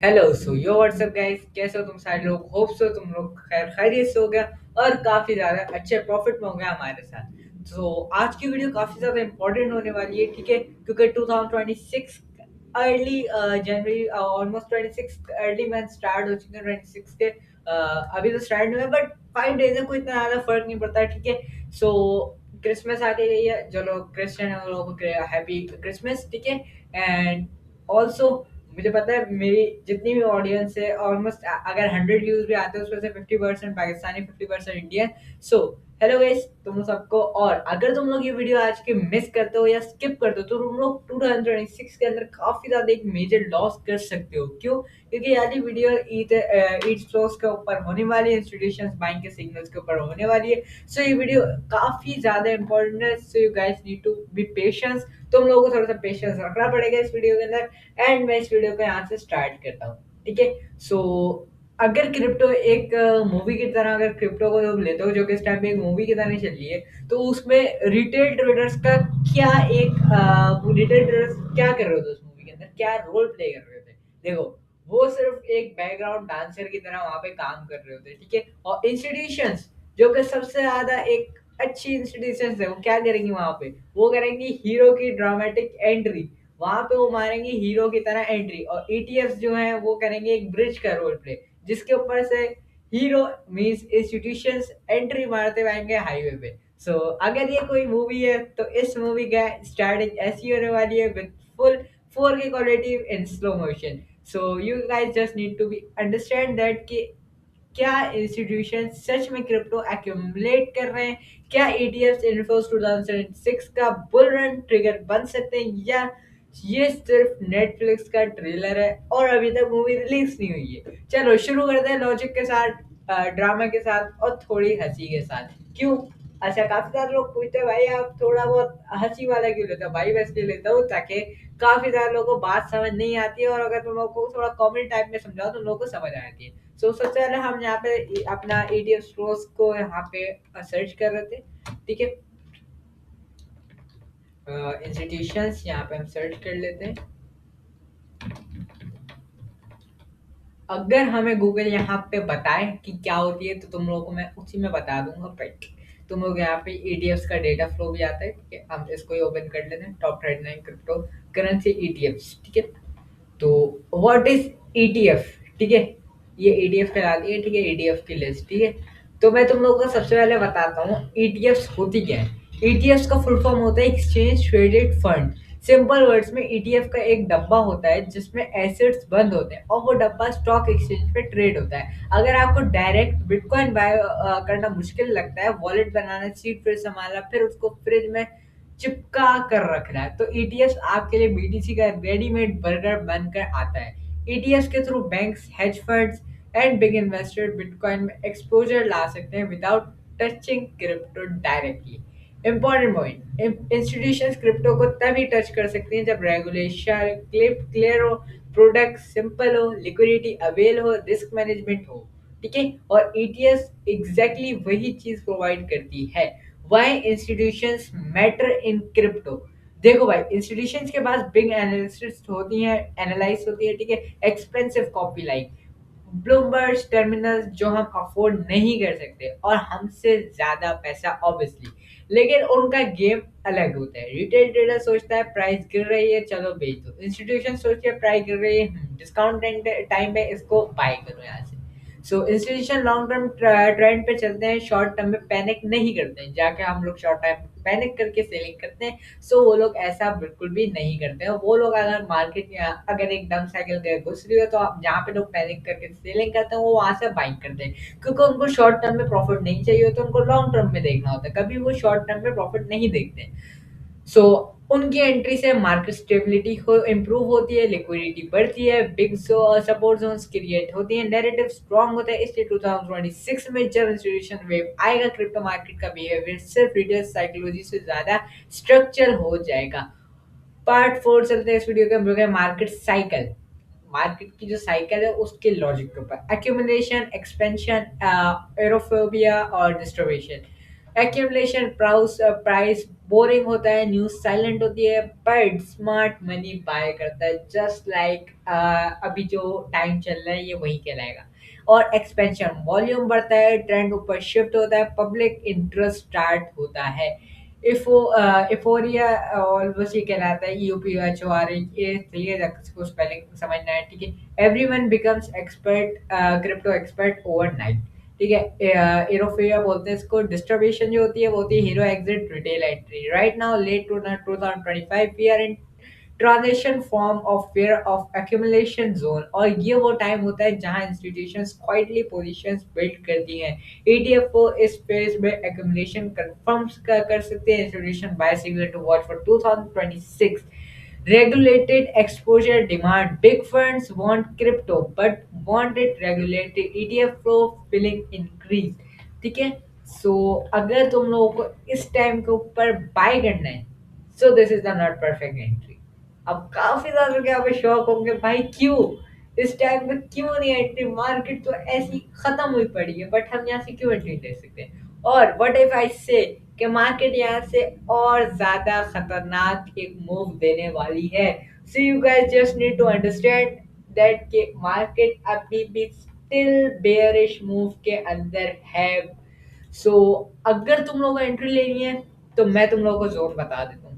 Hello सो यो WhatsApp guys, कैसे हो तुम सारे लोग? होप सो तुम लोग खैर खैरियत से हो गया और काफी ज्यादा अच्छे प्रॉफिट में हो गया हमारे साथ। तो आज की वीडियो काफी ज्यादा इंपॉर्टेंट होने वाली है, ठीक है? क्योंकि 2026 early January, almost 26 early month start हो चुके हैं। 26 के अभी तो स्टार्ट हुए, बट 5 डेज है, कोई इतना ज्यादा फर्क नहीं पड़ता, ठीक है? सो क्रिसमस आके गई है, जो लोग क्रिश्चियन है उन लोगों को हैप्पी क्रिसमस, ठीक है? एंड ऑल्सो मुझे पता है मेरी जितनी भी ऑडियंस है, ऑलमोस्ट अगर 100 व्यूज भी आते हैं उसमें से 50% Pakistani, 50% Indian. So hello guys तुम सबको। और अगर तुम लोग ये वीडियो आज की मिस करते हो या स्किप करते हो तो तुम लोग 2026 के अंदर काफी ज्यादा एक मेजर लॉस कर सकते हो। क्यों? क्योंकि यार ये ईद ईद फ्लोस के ऊपर होने वाली है, इंस्टीट्यूशंस बाइंग के सिग्नल्स के ऊपर होने वाली है। सो ये वीडियो काफी ज्यादा इंपॉर्टेंट है, so you guys need to be patience. तुम लोगों को थोड़ा सा पेशेंस रखना पड़ेगा इस वीडियो के अंदर। एंड मैं इस वीडियो को यहाँ से स्टार्ट करता हूँ, ठीक है? सो अगर क्रिप्टो एक मूवी की तरह, अगर क्रिप्टो को तुम लेते हो जो कि इस टाइम पे एक मूवी की तरह चल रही है, तो उसमें रिटेल ट्रेडर्स का क्या एक रिटेल ट्रेडर्स क्या कर रहे थे उस मूवी के अंदर, क्या रोल प्ले कर रहे थे? देखो, वो सिर्फ एक बैकग्राउंड डांसर की तरह वहां पे काम कर रहे होते, ठीक है? और इंस्टीट्यूशंस जो कि सबसे ज्यादा एक अच्छी इंस्टीट्यूशंस है, वो क्या करेंगी वहां पे? वो करेंगी हीरो की ड्रामेटिक एंट्री। वहां पे वो मारेंगे हीरो की तरह एंट्री, और ईटीएफ जो है वो करेंगे एक ब्रिज का रोल प्ले, जिसके ऊपर से हीरो मींस इंस्टीट्यूशंस एंट्री मारते हुए आएंगे हाईवे पे। सो अगर ये कोई मूवी है तो इस मूवी का स्टार्टिंग ऐसी होने वाली है with full 4K quality in slow motion. So you guys just need to be understand that कि क्या इंस्टीट्यूशन सच में क्रिप्टो एक्यूमुलेट कर रहे हैं, क्या ईटीएफ इन्फोस 2006 का बुल रन ट्रिगर बन सकते हैं, या ये सिर्फ नेटफ्लिक्स का ट्रेलर है और अभी तक मूवी रिलीज नहीं हुई है? चलो शुरू करते हैं लॉजिक के साथ, ड्रामा के साथ और थोड़ी हंसी के साथ। क्यों? अच्छा, काफी सारे लोग पूछते हैं भाई आप थोड़ा बहुत हंसी वाला क्यों लेते हो? भाई वैसे इसलिए लेता हूँ ताकि काफी सारे लोगों को बात समझ नहीं आती है, और अगर तुम लोगों को थोड़ा कॉमेडी टाइप में समझाओ तो लोगों को समझ आ जाती है। सो सबसे पहले हम यहाँ पे अपना ईडीएफ स्टोर्स को यहाँ पे सर्च कर रहे थे, ठीक है? इंस्टीट्यूशंस यहाँ पे हम सर्च कर लेते हैं। अगर हमें गूगल यहाँ पे बताए कि क्या होती है तो तुम लोगों को मैं उसी में बता दूंगा, बट तुम लोग यहाँ पे ईटीएफ्स का डेटा फ्लो भी आता है, ठीक है? हम इसको ही ओपन कर लेते हैं, टॉप 39 क्रिप्टो करेंसी ईटीएफ्स, ठीक है? तो व्हाट इज ईटीएफ, ठीक है? ये ईटीएफ कहलाती है, ठीक है? ईटीएफ की लिस्ट, ठीक है? तो मैं तुम लोगों को सबसे पहले बताता हूँ ईटीएफ्स होती क्या है। ईटीएफ्स का फुल फॉर्म होता है exchange traded fund. Simple words में ईटीएफ का एक डब्बा होता है जिसमें एसेट्स बंद होते हैं, और वो डब्बा स्टॉक एक्सचेंज पे ट्रेड होता है। अगर आपको डायरेक्ट बिटकॉइन बाय करना मुश्किल लगता है, वॉलेट बनाना, सीट फिर संभालना, फिर उसको फ्रिज में चिपका कर रखना है, तो ईटीएफ आपके लिए बीटीसी का रेडीमेड बर्गर बनकर आता है। ईटीएफ के through banks, hedge funds and big investor bitcoin में एक्सपोजर ला सकते हैं without touching crypto directly. Important point, institutions crypto को तभी टच कर सकते हैं जब रेगुलेशन क्लियर हो, प्रोडक्ट सिंपल हो, लिक्विडिटी अवेल हो, रिस्क मैनेजमेंट हो, ठीक है? और ईटीएफ एग्जैक्टली वही चीज प्रोवाइड करती है। Why institutions matter in crypto? देखो भाई, इंस्टीट्यूशंस के पास बिग एनालिसिस होती है, एनालाइज होती है, ठीक है? Expensive copy like Bloomberg terminals जो हम अफोर्ड नहीं कर सकते, और हमसे ज्यादा पैसा ऑब्वियसली, लेकिन उनका गेम अलग होता है। रिटेल ट्रेडर सोचता है प्राइस गिर रही है, चलो बेच दो। इंस्टीट्यूशन सोचते हैं प्राइस गिर रही है, डिस्काउंट टाइम पे इसको बाय करो यहाँ से। सो इंस्टीट्यूशन लॉन्ग टर्म ट्रेंड पे चलते हैं, शॉर्ट टर्म में पैनिक नहीं करते हैं। जाके हम लोग शॉर्ट टाइम पैनिक करके सेलिंग करते हैं। सो वो लोग ऐसा बिल्कुल भी नहीं करते हैं। वो लोग अगर मार्केट या अगर एक डम साइकिल घुस रही हो तो आप जहाँ पे लोग पैनिक करके सेलिंग करते हैं वो वहां से बाइंग करते हैं, क्योंकि उनको शॉर्ट टर्म में प्रॉफिट नहीं चाहिए होता, उनको लॉन्ग टर्म में देखना होता है। कभी वो शॉर्ट टर्म में प्रॉफिट नहीं देखते। सो उनकी एंट्री से मार्केट स्टेबिलिटी हो इम्प्रूव होती है, लिक्विडिटी बढ़ती है, बिग सपोर्ट जोन्स क्रिएट होती हैं, नैरेटिव स्ट्रांग होता है। इसलिए 2026 में जब इंस्टीट्यूशन वेव आएगा, क्रिप्टो मार्केट का बिहेवियर सिर्फ रिटेल साइकोलॉजी से ज्यादा स्ट्रक्चर हो जाएगा। पार्ट 4 चलते हैं इस वीडियो के, हम लोग मार्केट साइकिल। मार्केट की जो साइकिल है उसके लॉजिक के ऊपर, एक्यूमुलेशन, एक्सपेंशन, एरोफोबिया और डिस्ट्रीब्यूशन। एक्यूमुलेशन प्राइस बोरिंग होता है, न्यूज़ साइलेंट होती है, बट स्मार्ट मनी बाय करता है, जस्ट लाइक अभी जो टाइम चल रहा है ये वही कहलाएगा। और एक्सपेंशन वॉल्यूम बढ़ता है, ट्रेंड ऊपर शिफ्ट होता है, पब्लिक इंटरेस्ट स्टार्ट होता है। इफोरिया और बस ये कहलाता है, यूपीएचओआर, ये क्लियर इसको स्पेलिंग समझना है, ठीक है। Everyone becomes expert, crypto expert overnight, ठीक है। एरोफेयर बोलते हैं इसको। डिस्ट्रीब्यूशन जो होती है वो होती है hero exit retail entry. Right now let to 2025 we are in transition form of fair of accumulation zone, और ये वो टाइम होता है जहां इंस्टीट्यूशंस क्वाइटली पोजीशंस बिल्ड करती हैं। ईटीएफओ इस फेज में एक्यूमुलेशन कंफर्म कर सकते हैं। Institution buy signal to watch for 2026 regulated exposure demand. Big funds want crypto but want it regulated, ETF flow filling increase, ठीक है। सो अगर तुम लोगों को इस टाइम के ऊपर बाय करना है, so this is the not perfect entry. अब काफी ज्यादा लोग यहाँ पे शॉक होंगे, भाई क्यों इस टाइम में क्यों नहीं एंट्री, मार्केट तो ऐसी खत्म हुई पड़ी है, बट हम यहाँ से क्यों एंट्री ले सकते हैं। और व्हाट इफ आई से कि मार्केट यहाँ से और ज्यादा खतरनाक एक मूव देने वाली है। So you guys just need to understand that कि मार्केट अभी भी स्टिल बेयरिश मूव के अंदर है। सो अगर तुम लोगों को एंट्री लेनी है तो मैं तुम लोगों को जोन बता देता हूँ।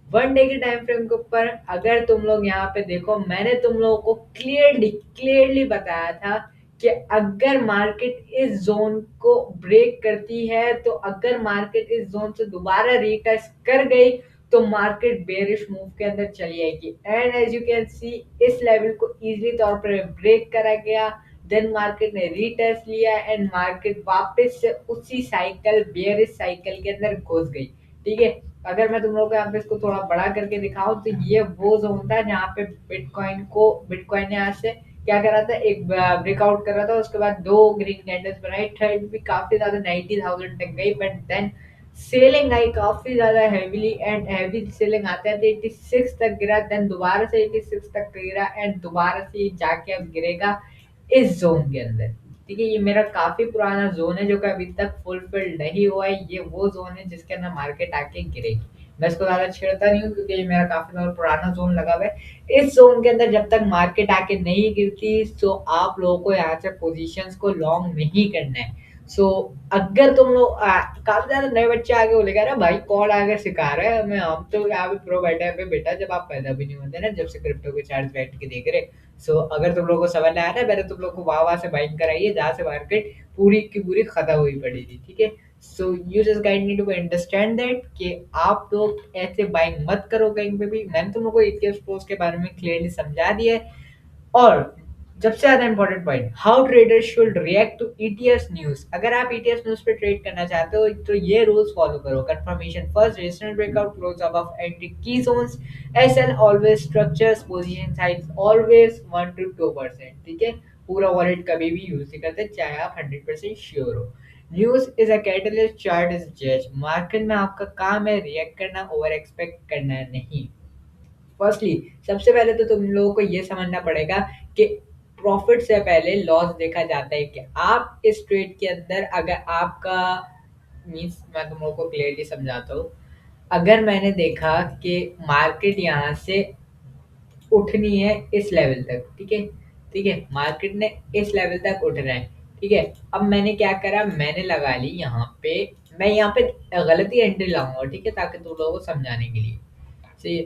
वन डे के टाइम फ्रेम के ऊपर अगर तुम लोग यहाँ पे देखो, मैंने तुम लोगों को क्लियरली क्लियरली बताया था कि अगर मार्केट इस जोन को ब्रेक करती है, तो अगर मार्केट इस जोन से दोबारा रीटेस्ट कर गई तो मार्केट बेरिश मूव के अंदर चली जाएगी। And as you can see इस लेवल को इजीली तौर पर ब्रेक करा गया, देन मार्केट ने रीटेस्ट लिया एंड मार्केट वापस से उसी साइकिल बेयरिश साइकिल के अंदर घुस गई, ठीक है। अगर मैं तुम लोगों को यहाँ पे इसको थोड़ा बड़ा करके दिखाऊं तो ये वो जोन था जहाँ पे बिटकॉइन ने आज से क्या करा था, एक ब्रेकआउट कर रहा था, उसके बाद दो ग्रीन कैंडल्स बनाई, थर्ड भी काफी ज्यादा 90,000 तक गई, बट देन सेलिंग आई काफी ज्यादा हैवीली, एंड हैवी सेलिंग आते हैं 86 तक गिरा, देन दोबारा से 86 तक गिरा, एंड दोबारा से ये जाके अब गिरेगा इस जोन के अंदर, ठीक है। ये मेरा काफी पुराना जोन है जो कि अभी तक फुलफिल नहीं हुआ है। ये वो जोन है जिसके अंदर मार्केट आके गिरेगी। मैं इसको ज्यादा छेड़ता नहीं हूँ क्योंकि ये मेरा काफी ज्यादा पुराना जोन लगा हुआ है। इस जोन के अंदर जब तक मार्केट आके नहीं गिरती, तो आप लोगों को यहाँ से पोजीशंस को लॉन्ग नहीं करना है। सो अगर तुम लोग काफी ज्यादा नए बच्चे आगे बोलेगा ना, भाई कौन आगे सिखा रहा है हमें, हम तो यहाँ पे प्रो बैठे हैं पे बेटा, जब आप पैदा भी नहीं होते ना, जब से क्रिप्टो के चार्ट बैठ के देख रहे। सो अगर तुम लोगों को समझ में आया ना, मैंने तुम लोग को वाह वाह से बाइंग कराई है जहाँ से मार्केट पूरी की पूरी खत्म हुई पड़ी थी, ठीक है। So you just guys need to understand that कि आप लोग ऐसे बाइंग मत करो कहीं पे भी। मैंने तुम लोग को ईटीएफ के बारे में क्लियरली समझा दिया है। और सबसे ज्यादा important point, how traders should react to ETS news. अगर आप ईटीएस न्यूज पे ट्रेड करना चाहते हो तो ये रूल्स फॉलो करो। Confirmation first, resistance breakout, close above entry की zones, SL always structures, position size always 1 to 2%, ठीक है। पूरा वॉलेट कभी भी यूज नहीं करते चाहे आप 100% श्योर हो। News is a catalyst, chart is जज। मार्केट में आपका काम है रिएक्ट करना, ओवर एक्सपेक्ट करना नहीं। फर्स्टली सबसे पहले तो तुम लोगों को ये समझना पड़ेगा कि प्रॉफिट से पहले लॉस देखा जाता है कि आप इस ट्रेड के अंदर अगर आपका मीन्स, मैं तुम लोगों को क्लियरली समझाता हूँ। अगर मैंने देखा कि मार्केट यहाँ से उठनी है इस लेवल तक, ठीक है, ठीक है, मार्केट ने इस लेवल तक उठना है, ठीक है। अब मैंने क्या करा, मैंने लगा ली यहाँ पे, मैं यहाँ पे गलती एंट्री लाऊंगा, ठीक है, ताकि तुम लोगों को समझाने के लिए। से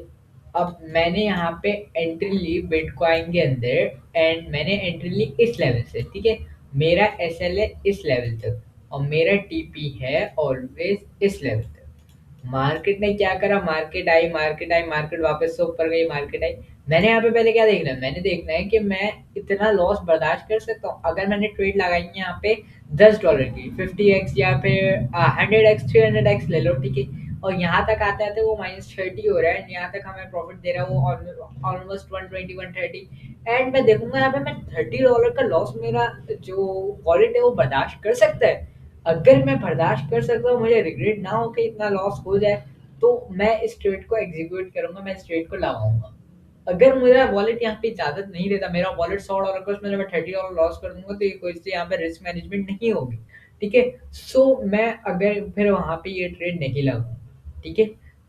अब मैंने यहाँ पे एंट्री ली बिटकॉइन के अंदर, एंड मैंने एंट्री ली इस लेवल से, ठीक है। मेरा एसएल है इस लेवल तक और मेरा टीपी है ऑलवेज इस लेवल तक। मार्केट ने क्या करा, मार्केट आई, मार्केट वापस से ऊपर गई, मार्केट आई। मैंने यहाँ पे पहले क्या देखना है, मैंने देखना है कि मैं इतना लॉस बर्दाश्त कर सकता हूँ। अगर मैंने ट्रेड लगाई है यहाँ पे $10 की 50x या फिर 100x 300x ले लो, ठीक है, और यहाँ तक आते आते वो -30 हो रहा है, यहाँ तक हमें प्रॉफिट दे रहा है वो ऑलमोस्ट 120 130, एंड मैं देखूंगा यहाँ पे मैं $30 का लॉस मेरा जो वॉलेट है वो बर्दाश्त कर सकता है। अगर मैं बर्दाश्त कर सकता हूँ, मुझे रिग्रेट ना हो कि इतना लॉस हो जाए, तो मैं इस ट्रेड को एग्जीक्यूट करूंगा, मैं इस ट्रेड को लगाऊंगा। अगर मेरा वॉलेट यहाँ पे इजाजत नहीं देता, मेरा वॉलेट $100 का, उसमें मैं $30 लॉस कर दूंगा, तो ये कोई से यहाँ पे रिस्क मैनेजमेंट नहीं होगी, ठीक है? सो मैं अगर फिर वहाँ पे ये ट्रेड नहीं लगाऊँ, ठीक है?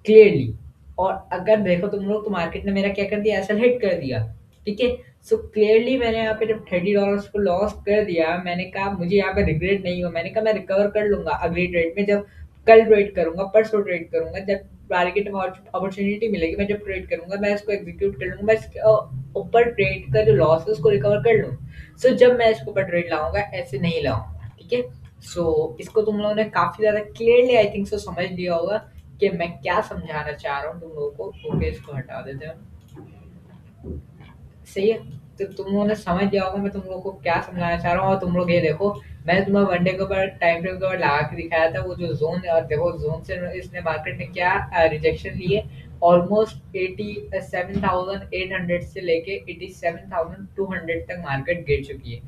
क्लियरली। और अगर देखो तुम लोग तो मार्केट ने मेरा क्या कर दिया, एसएल हिट कर दिया, ठीक है? सो क्लियरली मैंने यहाँ पे जब $30 को लॉस कर दिया, मैंने कहा मुझे यहाँ पे रिग्रेट नहीं हुआ, मैंने कहा मैं रिकवर कर लूँगा अगली ट्रेड में, जब कल ट्रेड करूँगा, परसों ट्रेड करूँगा, जब मार्केट में अपॉर्च्युनिटी मिलेगी, मैं जब ट्रेड करूँगा, मैं इसको एग्ज़ीक्यूट कर लूँगा, मैं इसके ऊपर ट्रेड का जो लॉस है उसको रिकवर कर लूँ। सो जब मैं इसके ऊपर ट्रेड लाऊँगा, ऐसे नहीं लाऊँगा, ठीक है? सो इसको तुम लोगों ने काफ़ी ज़्यादा क्लियरली आई थिंक सो समझ लिया होगा कि मैं क्या समझाना चाह रहा हूँ तुम लोगों को। ओके, इसको हटा देते हैं। सही है। तो तुम लोगों ने समझ लिया होगा मैं तुम लोगों को क्या समझाना चाह रहा हूँ। और तुम लोग ये देखो, मैंने तुम्हें वनडे के ऊपर टाइम फ्रेम के ऊपर लगा के दिखाया था वो जो जोन है, और देखो जोन से इसने मार्केट ने क्या रिजेक्शन लिए, ऑलमोस्ट 87,800 से लेके 87,200 तक मार्केट गिर चुकी है।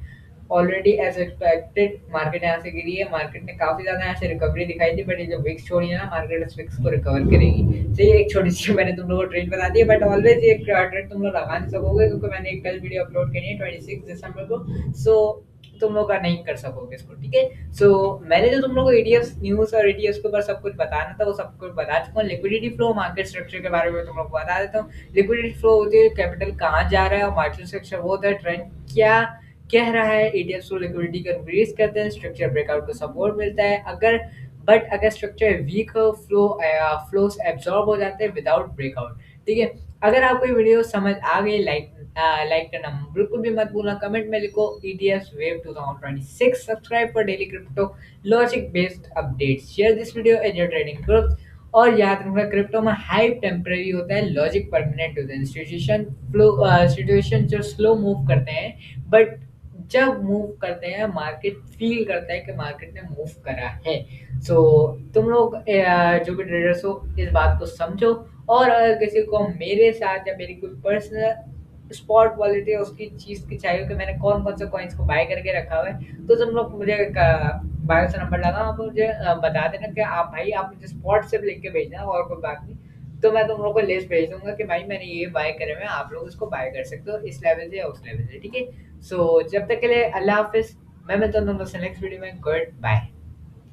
ऑलरेडी एज एक्सपेक्टेड मार्केट यहाँ से गिरी है। मार्केट ने काफ़ी ज़्यादा यहाँ से रिकवरी दिखाई थी, बट ये जो विक्स छोड़ी है ना, मार्केट इस विक्स को रिकवर करेगी। तो ये एक छोटी सी मैंने तुम लोगों को ट्रेड बता दी है, बट ऑलवेज ये ट्रेड तुम लोग लगा नहीं सकोगे, क्योंकि मैंने एक कल वीडियो अपलोड करी है 26 दिसंबर को। सो तुम लोग का नहीं कर सकोगे इसको, ठीक है? सो मैंने जो तुम लोग को एटीएफ न्यूज़ और एटीएफ के ऊपर सब कुछ बताना था वो सब कुछ बता चुका हूँ। लिक्विडिटी फ्लो, मार्केट स्ट्रक्चर के बारे में तुम लोग को बता देता हूँ। लिक्विडिटी फ्लो होती है कैपिटल कहाँ जा रहा है, और मार्केट स्ट्रक्चर वो होता है ट्रेंड क्या कह रहा है। ईटीएफ को लिक्विडिटी को इंक्रीज करते हैं, स्ट्रक्चर ब्रेकआउट को सपोर्ट मिलता है। अगर स्ट्रक्चर वीक हो, फ्लोस एब्जॉर्ब हो जाते हैं विदाउट ब्रेकआउट, ठीक है? अगर आपको ये वीडियो समझ आ गई, लाइक करना बिल्कुल भी मत भूलना, कमेंट में लिखो ETF wave 2026, subscribe for daily crypto logic based updates, share this video as your trading group. और याद रखना, क्रिप्टो में हाइप टेम्परेरी होता है, लॉजिक परमानेंट होता है। सिचुएशन जो स्लो मूव करते हैं, बट जब मूव करते हैं मार्केट फील करता है कि मार्केट ने मूव करा है। सो तुम लोग जो भी ट्रेडर्स हो इस बात को समझो। और अगर किसी को मेरे साथ या मेरी कोई पर्सनल स्पॉट वॉलेट है उसकी चीज़ की चाहिए कि मैंने कौन कौन से कॉइन्स को बाय करके रखा हुआ है, तो तुम लोग मुझे बायो से नंबर लगा, आप मुझे बता देना कि आप भाई आप मुझे स्पॉट से लिख के भेजना, और कोई बात नहीं। तो मैं तुम लोगों को लिस्ट भेज दूंगा कि भाई मैंने ये बाय करे हुए हैं, आप लोग इसको बाय कर सकते हो इस लेवल से या उस लेवल से, ठीक है? सो जब तक के लिए अल्लाह हाफिज। मैं मिलता हूँ तुम लोग से नेक्स्ट वीडियो में। Good bye.